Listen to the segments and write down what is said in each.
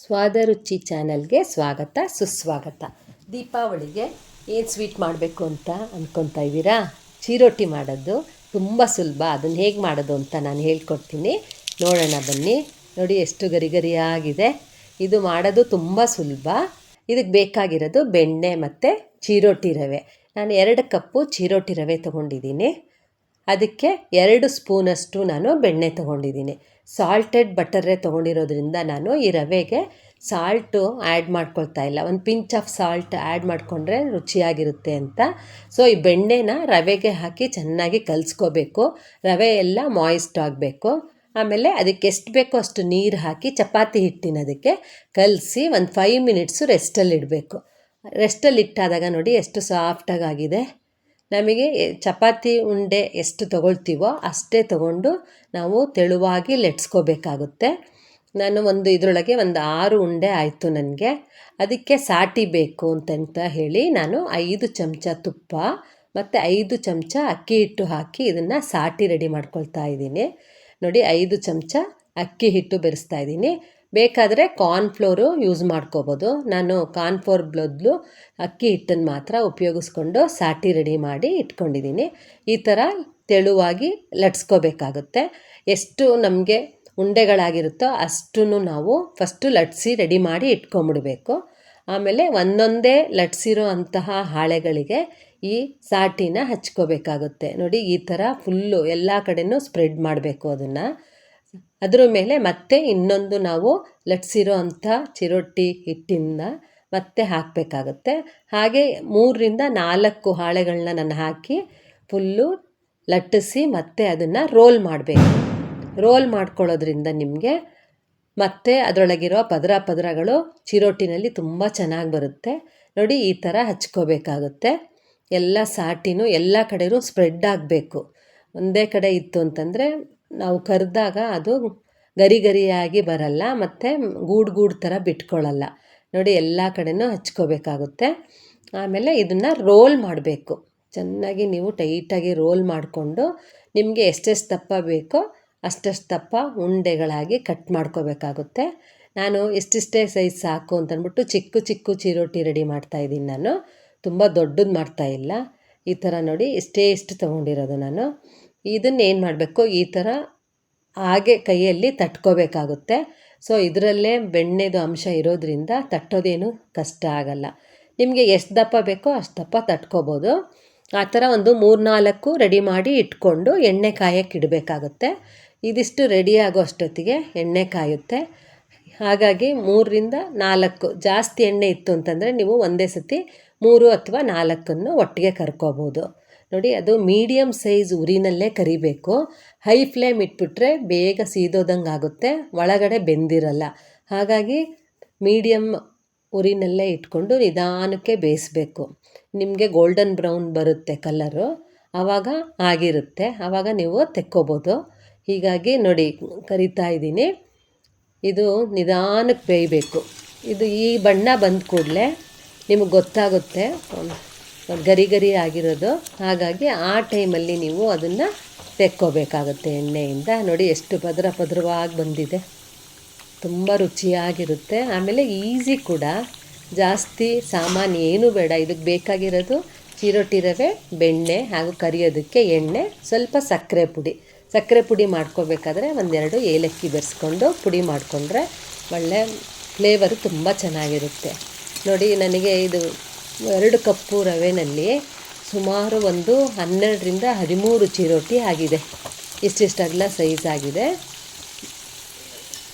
ಸ್ವಾದ ರುಚಿ ಚಾನಲ್ಗೆ ಸ್ವಾಗತ ಸುಸ್ವಾಗತ. ದೀಪಾವಳಿಗೆ ಏನು ಸ್ವೀಟ್ ಮಾಡಬೇಕು ಅಂತ ಅಂದ್ಕೊತಾ ಇದ್ದೀರಾ? ಚಿರೋಟಿ ಮಾಡೋದು ತುಂಬ ಸುಲಭ. ಅದನ್ನು ಹೇಗೆ ಮಾಡೋದು ಅಂತ ನಾನು ಹೇಳ್ಕೊಡ್ತೀನಿ, ನೋಡೋಣ ಬನ್ನಿ. ನೋಡಿ ಎಷ್ಟು ಗರಿ ಗರಿಯಾಗಿದೆ. ಇದು ಮಾಡೋದು ತುಂಬ ಸುಲಭ. ಇದಕ್ಕೆ ಬೇಕಾಗಿರೋದು ಬೆಣ್ಣೆ ಮತ್ತು ಚಿರೋಟಿ ರವೆ. ನಾನು 2 ಕಪ್ಪು ಚಿರೋಟಿ ರವೆ ತೊಗೊಂಡಿದ್ದೀನಿ. ಅದಕ್ಕೆ 2 ಸ್ಪೂನಷ್ಟು ನಾನು ಬೆಣ್ಣೆ ತೊಗೊಂಡಿದ್ದೀನಿ. ಸಾಲ್ಟೆಡ್ ಬಟರೇ ತೊಗೊಂಡಿರೋದ್ರಿಂದ ನಾನು ಈ ರವೆಗೆ ಸಾಲ್ಟು ಆ್ಯಡ್ ಮಾಡ್ಕೊಳ್ತಾ ಇಲ್ಲ. ಒಂದು ಪಿಂಚ್ ಆಫ್ ಸಾಲ್ಟ್ ಆ್ಯಡ್ ಮಾಡಿಕೊಂಡ್ರೆ ರುಚಿಯಾಗಿರುತ್ತೆ ಅಂತ. ಸೊ ಈ ಬೆಣ್ಣೆನ ರವೆಗೆ ಹಾಕಿ ಚೆನ್ನಾಗಿ ಕಲಿಸ್ಕೋಬೇಕು. ರವೆ ಎಲ್ಲ ಮಾಯಿಸ್ಟ್ ಆಗಬೇಕು. ಆಮೇಲೆ ಅದಕ್ಕೆ ಎಷ್ಟು ಬೇಕೋ ಅಷ್ಟು ನೀರು ಹಾಕಿ ಚಪಾತಿ ಹಿಟ್ಟಿನದಕ್ಕೆ ಕಲಸಿ ಒಂದು 5 ಮಿನಿಟ್ಸು ರೆಸ್ಟಲ್ಲಿ ಇಡಬೇಕು. ರೆಸ್ಟಲ್ಲಿ ಇಟ್ಟಾದಾಗ ನೋಡಿ ಎಷ್ಟು ಸಾಫ್ಟಾಗಿದೆ. ನಮಗೆ ಚಪಾತಿ ಉಂಡೆ ಎಷ್ಟು ತೊಗೊಳ್ತೀವೋ ಅಷ್ಟೇ ತೊಗೊಂಡು ನಾವು ತೆಳುವಾಗಿ ಲಟ್ಸ್ಕೋಬೇಕಾಗುತ್ತೆ. ನಾನು ಇದರೊಳಗೆ 6 ಉಂಡೆ ಆಯಿತು ನನಗೆ. ಅದಕ್ಕೆ ಸಾಟಿ ಬೇಕು ಅಂತ ಹೇಳಿ ನಾನು 5 ಚಮಚ ತುಪ್ಪ ಮತ್ತು 5 ಚಮಚ ಅಕ್ಕಿ ಹಿಟ್ಟು ಹಾಕಿ ಇದನ್ನು ಸಾಟಿ ರೆಡಿ ಮಾಡ್ಕೊಳ್ತಾ ಇದ್ದೀನಿ. ನೋಡಿ 5 ಚಮಚ ಅಕ್ಕಿ ಹಿಟ್ಟು ಬೆರೆಸ್ತಾ ಇದ್ದೀನಿ. ಬೇಕಾದರೆ ಕಾರ್ನ್ಫ್ಲೋರು ಯೂಸ್ ಮಾಡ್ಕೋಬೋದು. ನಾನು ಕಾರ್ನ್ಫ್ಲೋರ್ ಬದಲು ಅಕ್ಕಿ ಹಿಟ್ಟನ್ನು ಮಾತ್ರ ಉಪಯೋಗಿಸ್ಕೊಂಡು ಸಾಟಿ ರೆಡಿ ಮಾಡಿ ಇಟ್ಕೊಂಡಿದ್ದೀನಿ. ಈ ಥರ ತೆಳುವಾಗಿ ಲಟ್ಸ್ಕೋಬೇಕಾಗುತ್ತೆ. ಎಷ್ಟು ನಮಗೆ ಉಂಡೆಗಳಾಗಿರುತ್ತೋ ಅಷ್ಟೂ ನಾವು ಫಸ್ಟು ಲಟ್ಸಿ ರೆಡಿ ಮಾಡಿ ಇಟ್ಕೊಂಬಿಡಬೇಕು. ಆಮೇಲೆ ಒಂದೊಂದೇ ಲಟ್ಸಿರೋ ಅಂತಹ ಹಾಳೆಗಳಿಗೆ ಈ ಸಾಟಿನ ಹಚ್ಕೋಬೇಕಾಗುತ್ತೆ. ನೋಡಿ ಈ ಥರ ಫುಲ್ಲು ಎಲ್ಲ ಕಡೆನೂ ಸ್ಪ್ರೆಡ್ ಮಾಡಬೇಕು. ಅದರ ಮೇಲೆ ಮತ್ತೆ ಇನ್ನೊಂದು ನಾವು ಲಟ್ಸಿರೋ ಅಂಥ ಚಿರೋಟಿ ಹಿಟ್ಟಿನ ಮತ್ತೆ ಹಾಕಬೇಕಾಗುತ್ತೆ. ಹಾಗೆ 3ರಿಂದ 4 ಹಾಳೆಗಳನ್ನ ನಾನು ಹಾಕಿ ಫುಲ್ಲು ಲಟ್ಟಿಸಿ ಮತ್ತೆ ಅದನ್ನು ರೋಲ್ ಮಾಡಬೇಕು. ರೋಲ್ ಮಾಡ್ಕೊಳ್ಳೋದ್ರಿಂದ ನಿಮಗೆ ಮತ್ತೆ ಅದರೊಳಗಿರೋ ಪದರಗಳು ಚಿರೋಟಿನಲ್ಲಿ ತುಂಬ ಚೆನ್ನಾಗಿ ಬರುತ್ತೆ. ನೋಡಿ ಈ ಥರ ಹಚ್ಕೋಬೇಕಾಗುತ್ತೆ. ಎಲ್ಲ ಸಾಟಿನೂ ಎಲ್ಲ ಕಡೆಯೂ ಸ್ಪ್ರೆಡ್ ಆಗಬೇಕು. ಒಂದೇ ಕಡೆ ಇತ್ತು ಅಂತಂದರೆ ನಾವು ಕರೆದಾಗ ಅದು ಗರಿ ಗರಿಯಾಗಿ ಬರಲ್ಲ ಮತ್ತು ಗೂಡು ಥರ ಬಿಟ್ಕೊಳ್ಳಲ್ಲ. ನೋಡಿ ಎಲ್ಲ ಕಡೆನೂ ಹಚ್ಕೋಬೇಕಾಗುತ್ತೆ. ಆಮೇಲೆ ಇದನ್ನು ರೋಲ್ ಮಾಡಬೇಕು. ಚೆನ್ನಾಗಿ ನೀವು ಟೈಟಾಗಿ ರೋಲ್ ಮಾಡಿಕೊಂಡು ನಿಮಗೆ ಎಷ್ಟೆಷ್ಟು ದಪ್ಪ ಬೇಕೋ ಅಷ್ಟಷ್ಟು ದಪ್ಪ ಉಂಡೆಗಳಾಗಿ ಕಟ್ ಮಾಡ್ಕೋಬೇಕಾಗುತ್ತೆ. ನಾನು ಇಷ್ಟಿಷ್ಟೇ ಸೈಜ್ ಸಾಕು ಅಂತಂದ್ಬಿಟ್ಟು ಚಿಕ್ಕ ಚಿರೋಟಿ ರೆಡಿ ಮಾಡ್ತಾಯಿದ್ದೀನಿ. ನಾನು ತುಂಬ ದೊಡ್ಡದು ಮಾಡ್ತಾಯಿಲ್ಲ. ಈ ಥರ ನೋಡಿ ಇಷ್ಟು ತೊಗೊಂಡಿರೋದು ನಾನು. ಇದನ್ನೇನು ಮಾಡಬೇಕು, ಈ ಥರ ಹಾಗೆ ಕೈಯಲ್ಲಿ ತಟ್ಕೋಬೇಕಾಗುತ್ತೆ. ಸೊ ಇದರಲ್ಲೇ ಬೆಣ್ಣೆದು ಅಂಶ ಇರೋದ್ರಿಂದ ತಟ್ಟೋದೇನು ಕಷ್ಟ ಆಗಲ್ಲ. ನಿಮಗೆ ಎಷ್ಟು ದಪ್ಪ ಬೇಕೋ ಅಷ್ಟು ದಪ್ಪ ತಟ್ಕೋಬೋದು. ಆ ಥರ ಒಂದು 3-4 ರೆಡಿ ಮಾಡಿ ಇಟ್ಕೊಂಡು ಎಣ್ಣೆ ಕಾಯಕ್ಕೆ ಇಡಬೇಕಾಗುತ್ತೆ. ಇದಿಷ್ಟು ರೆಡಿ ಆಗೋ ಅಷ್ಟೊತ್ತಿಗೆ ಎಣ್ಣೆ ಕಾಯುತ್ತೆ. ಹಾಗಾಗಿ 3ರಿಂದ 4 ಜಾಸ್ತಿ ಎಣ್ಣೆ ಇತ್ತು ಅಂತಂದರೆ ನೀವು ಒಂದೇ ಸತಿ 3 ಅಥವಾ 4 ಒಟ್ಟಿಗೆ ಕರ್ಕೋಬೋದು. ನೋಡಿ ಅದು ಮೀಡಿಯಮ್ ಸೈಜ್ ಉರಿನಲ್ಲೇ ಕರಿಬೇಕು. ಹೈ ಫ್ಲೇಮ್ ಇಟ್ಬಿಟ್ರೆ ಬೇಗ ಸೀದೋದಂಗೆ ಆಗುತ್ತೆ, ಒಳಗಡೆ ಬೆಂದಿರಲ್ಲ. ಹಾಗಾಗಿ ಮೀಡಿಯಮ್ ಉರಿನಲ್ಲೇ ಇಟ್ಕೊಂಡು ನಿಧಾನಕ್ಕೆ ಬೇಯಿಸಬೇಕು. ನಿಮಗೆ ಗೋಲ್ಡನ್ ಬ್ರೌನ್ ಬರುತ್ತೆ ಕಲರು, ಆವಾಗ ಆಗಿರುತ್ತೆ. ಆವಾಗ ನೀವು ತೆಕ್ಕೋಬೋದು. ಹೀಗಾಗಿ ನೋಡಿ ಕರಿತಾ ಇದ್ದೀನಿ. ಇದು ನಿಧಾನಕ್ಕೆ ಬೇಯಬೇಕು. ಇದು ಈ ಬಣ್ಣ ಬಂದ ಕೂಡಲೇ ನಿಮಗೆ ಗೊತ್ತಾಗುತ್ತೆ ಗರಿ ಆಗಿರೋದು. ಹಾಗಾಗಿ ಆ ಟೈಮಲ್ಲಿ ನೀವು ಅದನ್ನು ತೆಕ್ಕೋಬೇಕಾಗುತ್ತೆ ಎಣ್ಣೆಯಿಂದ. ನೋಡಿ ಎಷ್ಟು ಪದರವಾಗಿ ಬಂದಿದೆ, ತುಂಬ ರುಚಿಯಾಗಿರುತ್ತೆ. ಆಮೇಲೆ ಈಸಿ ಕೂಡ, ಜಾಸ್ತಿ ಸಾಮಾನು ಏನೂ ಬೇಡ. ಇದಕ್ಕೆ ಬೇಕಾಗಿರೋದು ಚಿರೋಟಿ ರವೆ, ಬೆಣ್ಣೆ ಹಾಗೂ ಕರಿಯೋದಕ್ಕೆ ಎಣ್ಣೆ, ಸ್ವಲ್ಪ ಸಕ್ಕರೆ ಪುಡಿ ಮಾಡ್ಕೋಬೇಕಾದ್ರೆ 1-2 ಏಲಕ್ಕಿ ಬೆರೆಸ್ಕೊಂಡು ಪುಡಿ ಮಾಡಿಕೊಂಡ್ರೆ ಒಳ್ಳೆ ಫ್ಲೇವರು ತುಂಬ ಚೆನ್ನಾಗಿರುತ್ತೆ. ನೋಡಿ ನನಗೆ ಇದು 2 ಕಪ್ಪು ರವೆನಲ್ಲಿ ಸುಮಾರು 12ರಿಂದ 13 ಚಿರೋಟಿ ಆಗಿದೆ. ಇಷ್ಟಿಷ್ಟು ಅಗಲ ಸೈಜ್ ಆಗಿದೆ.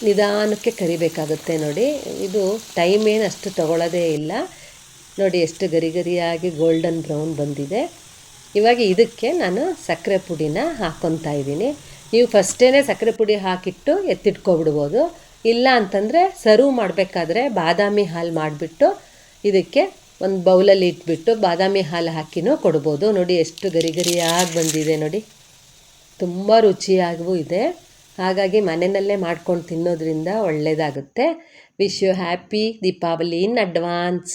ನಿಧಾನಕ್ಕೆ ಕರಿಬೇಕಾಗುತ್ತೆ. ನೋಡಿ ಇದು ಟೈಮ್ ಏನು ಅಷ್ಟು ತಗೊಳ್ಳೋದೇ ಇಲ್ಲ. ನೋಡಿ ಎಷ್ಟು ಗರಿಯಾಗಿ ಗೋಲ್ಡನ್ ಬ್ರೌನ್ ಬಂದಿದೆ. ಇವಾಗ ಇದಕ್ಕೆ ನಾನು ಸಕ್ಕರೆ ಪುಡಿನ ಹಾಕ್ಕೊತಾ ಇದ್ದೀನಿ. ನೀವು ಫಸ್ಟೇ ಸಕ್ಕರೆ ಪುಡಿ ಹಾಕಿಟ್ಟು ಎತ್ತಿಟ್ಕೊಬಿಡ್ಬೋದು. ಇಲ್ಲ ಅಂತಂದರೆ ಸರ್ವ್ ಮಾಡಬೇಕಾದ್ರೆ ಬಾದಾಮಿ ಹಾಲು ಮಾಡಿಬಿಟ್ಟು ಇದಕ್ಕೆ ಒಂದು ಬೌಲಲ್ಲಿ ಇಟ್ಬಿಟ್ಟು ಬಾದಾಮಿ ಹಾಲು ಹಾಕಿನೂ ಕೊಡ್ಬೋದು. ನೋಡಿ ಎಷ್ಟು ಗರಿಯಾಗಿ ಬಂದಿದೆ. ನೋಡಿ ತುಂಬ ರುಚಿಯಾಗೂ ಇದೆ. ಹಾಗಾಗಿ ಮನೆಯಲ್ಲೇ ಮಾಡ್ಕೊಂಡು ತಿನ್ನೋದ್ರಿಂದ ಒಳ್ಳೆಯದಾಗುತ್ತೆ. Wish you happy Deepavali in advance.